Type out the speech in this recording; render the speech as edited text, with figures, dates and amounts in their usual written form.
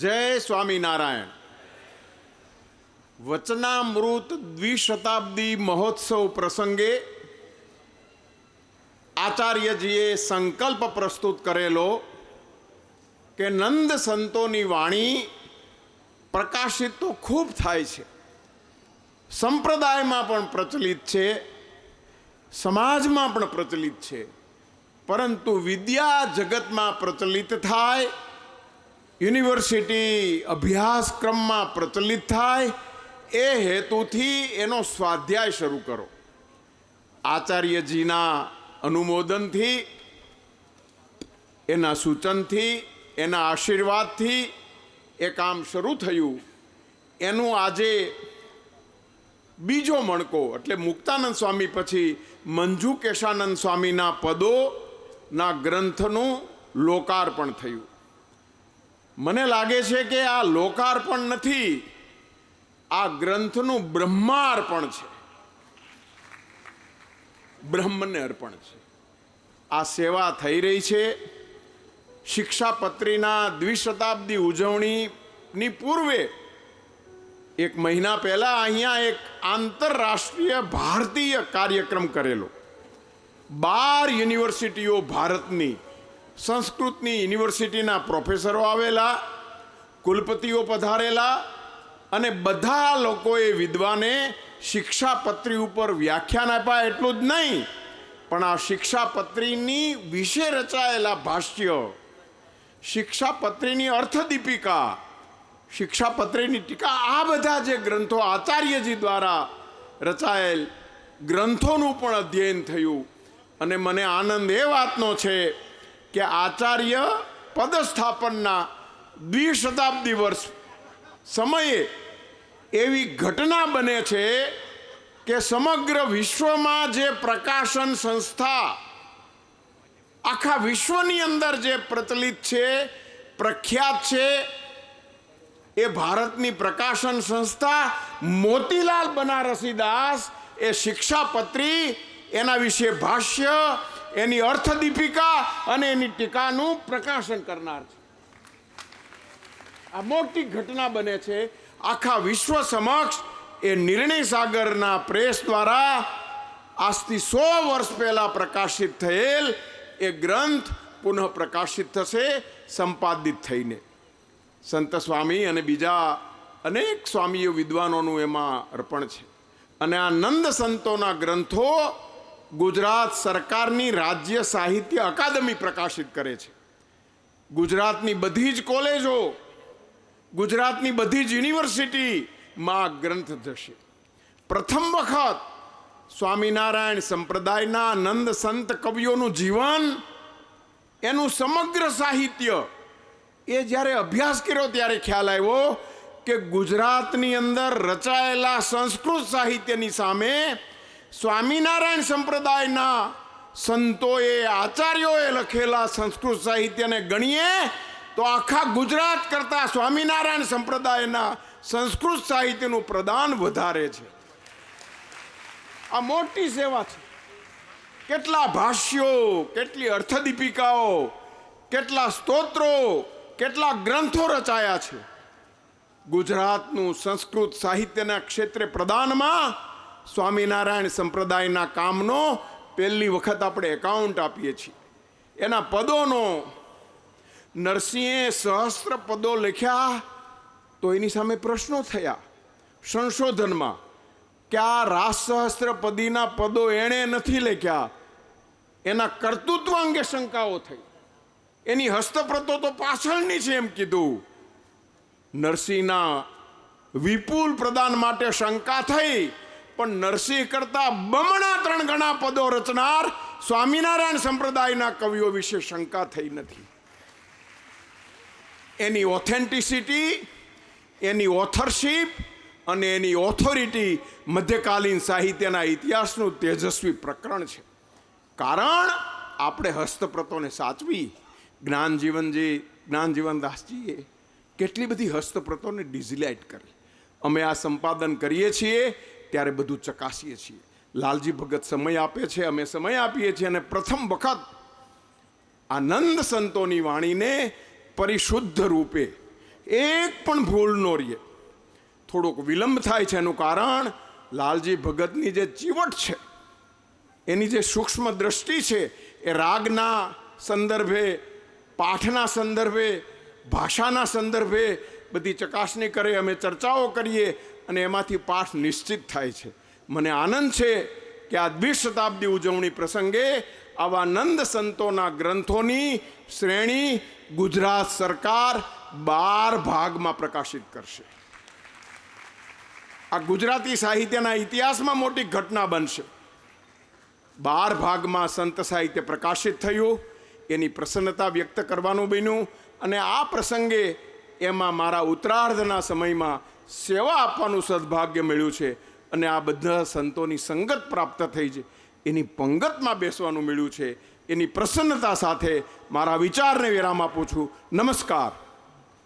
જય સ્વામિનારાયણ. વચનામૃત દ્વિશતાબ્દી મહોત્સવ પ્રસંગે આચાર્યજીએ સંકલ્પ પ્રસ્તુત કરેલો કે નંદ સંતોની વાણી પ્રકાશિત તો ખૂબ થાય છે, સંપ્રદાયમાં પણ પ્રચલિત છે, સમાજમાં પણ પ્રચલિત છે, પરંતુ વિદ્યા જગતમાં પ્રચલિત થાય, યુનિવર્સિટી અભ્યાસક્રમમાં પ્રચલિત થાય એ હેતુથી એનો સ્વાધ્યાય શરૂ કરો. આચાર્યજીના અનુમોદનથી, એના સૂચનથી, એના આશીર્વાદથી એ કામ શરૂ થયું. એનું આજે બીજો મણકો એટલે મુક્તાનંદ સ્વામી પછી મંજુ કેશાનંદ સ્વામીના પદોના ગ્રંથનું લોકાર્પણ થયું. મને લાગે છે કે આ લોકાર્પણ નથી, આ ગ્રંથનું બ્રહ્માર્પણ છે, બ્રહ્મને અર્પણ છે. આ સેવા થઈ રહી છે. શિક્ષાપત્રીના દ્વિશતાબ્દી ઉજવણીની પૂર્વે એક મહિના પહેલા અહીંયા એક આંતરરાષ્ટ્રીય ભારતીય કાર્યક્રમ કરેલો. 12 યુનિવર્સિટીઓ ભારતની, સંસ્કૃતની યુનિવર્સિટીના પ્રોફેસરો આવેલા, કુલપતિઓ પધારેલા અને બધા લોકોએ વિદ્વાને શિક્ષાપત્રી ઉપર વ્યાખ્યાન આપ્યા. એટલું જ નહીં, પણ આ શિક્ષાપત્રીની વિશે રચાયેલા ભાષ્ય, શિક્ષાપત્રીની અર્થદીપિકા, શિક્ષાપત્રીની ટીકા, આ બધા જે ગ્રંથો આચાર્યજી દ્વારા રચાયેલ ગ્રંથોનું પણ અધ્યયન થયું. અને મને આનંદ એ વાતનો છે કે આચાર્ય પદસ્થાપનના દ્વિશતાબ્દી વર્ષ સમયે એવી ઘટના બને છે કે સમગ્ર વિશ્વમાં જે પ્રકાશન સંસ્થા આખા વિશ્વની અંદર જે પ્રચલિત છે, પ્રખ્યાત છે, એ ભારતની પ્રકાશન સંસ્થા મોતીલાલ બનારસીદાસ એ શિક્ષાપત્રી, એના વિશે ભાષ્ય, એની અર્થદીપિકા અને એની ટીકાનું પ્રકાશન કરનાર છે. આ મોટી ઘટના બને છે આખા વિશ્વ સમક્ષ. એ નિર્ણય સાગરના પ્રેસ દ્વારા આજથી 100 વર્ષ પહેલા પ્રકાશિત થયેલ એ ગ્રંથ પુનઃ પ્રકાશિત થશે, સંપાદિત થઈને. સંત સ્વામી અને બીજા અનેક સ્વામીઓ વિદ્વાનોનું એમાં અર્પણ છે. અને આ નંદ સંતોના ગ્રંથો ગુજરાત સરકારની રાજ્ય સાહિત્ય અકાદમી પ્રકાશિત કરે છે. ગુજરાતની બધી જ કોલેજો, ગુજરાતની બધી જ યુનિવર્સિટીમાં ગ્રંથ જશે. પ્રથમ વખત સ્વામિનારાયણ સંપ્રદાયના નંદ સંત કવિઓનું જીવન, એનું સમગ્ર સાહિત્ય, એ જ્યારે અભ્યાસ કર્યો ત્યારે ખ્યાલ આવ્યો કે ગુજરાતની અંદર રચાયેલા સંસ્કૃત સાહિત્યની સામે સ્વામિનારાયણ સંપ્રદાયના સંતોએ, આચાર્યોએ લખેલા સંસ્કૃત સાહિત્યને ગણીએ તો આખા ગુજરાત કરતાં સ્વામિનારાયણ સંપ્રદાયના સંસ્કૃત સાહિત્યનું પ્રદાન વધારે છે. આ મોટી સેવા છે. કેટલા ભાષ્યો, કેટલી અર્થદીપિકાઓ, કેટલા સ્તોત્રો, કેટલા ગ્રંથો રચાયા છે. ગુજરાતનું સંસ્કૃત સાહિત્યના ક્ષેત્રે પ્રદાનમાં સ્વામિનારાયણ સંપ્રદાયના કામનો પહેલી વખત આપણે એકાઉન્ટ આપીએ છીએ. એના પદોનો નરસિંહે સહસ્ત્ર પદો લખ્યા તો એની સામે પ્રશ્નો થયા સંશોધનમાં કે આ રાસ સહસ્ત્ર પદીના પદો એણે નથી લખ્યા. એના કર્તૃત્વ અંગે શંકાઓ થઈ. એની હસ્તપ્રતો તો પાછળની છે એમ કીધું. નરસિંહના વિપુલ પ્રદાન માટે શંકા થઈ, પણ નરસિંહ કરતા બમણા 3 ગણા પદો રચનાર સ્વામિનારાયણ સંપ્રદાયના કવિઓ વિશે શંકા થઈ નથી. એની ઓથેન્ટિસિટી, એની ઓથરશિપ અને એની ઓથોરિટી મધ્યકાલીન સાહિત્યના ઇતિહાસનું તેજસ્વી પ્રકરણ છે. કારણ આપણે હસ્તપ્રતોને સાચવી. જ્ઞાનજીવનદાસજીએ કેટલી બધી હસ્તપ્રતોને ડિઝિલાઇટ કરી. અમે આ સંપાદન કરીએ છીએ ત્યારે બધું ચકાસીએ છીએ. લાલજી ભગત સમય આપે છે, અમે સમય આપીએ છીએ. અને પ્રથમ વખત આનંદ સંતોની વાણીને પરિશુદ્ધ રૂપે એક પણ ભૂલ ન રહે. થોડોક વિલંબ થાય છે એનું કારણ લાલજી ભગતની જે ચીવટ છે, એની જે સૂક્ષ્મ દ્રષ્ટિ છે, એ રાગના સંદર્ભે, પાઠના સંદર્ભે, ભાષાના સંદર્ભે બધી ચકાસણી કરે, અમે ચર્ચાઓ કરીએ અને એમાંથી પાઠ નિશ્ચિત થાય છે. મને આનંદ છે કે આ દ્વિશતાબ્દી ઉજવણી પ્રસંગે આવા નંદ સંતોના ગ્રંથોની શ્રેણી ગુજરાત સરકાર 12 ભાગમાં પ્રકાશિત કરશે. આ ગુજરાતી સાહિત્યના ઇતિહાસમાં મોટી ઘટના બનશે. 12 ભાગમાં સંત સાહિત્ય પ્રકાશિત થયું, એની પ્રસન્નતા વ્યક્ત કરવાનું બન્યું. અને આ પ્રસંગે એમાં મારા ઉત્તરાર્ધના સમયમાં સેવા આપવાનું સદભાગ્ય મળ્યું છે અને આ બધા સંતોની સંગત પ્રાપ્ત થઈ છે, એની પંગતમાં બેસવાનું મળ્યું છે. એની પ્રસન્નતા સાથે મારા વિચારને વિરામ આપું છું. નમસ્કાર.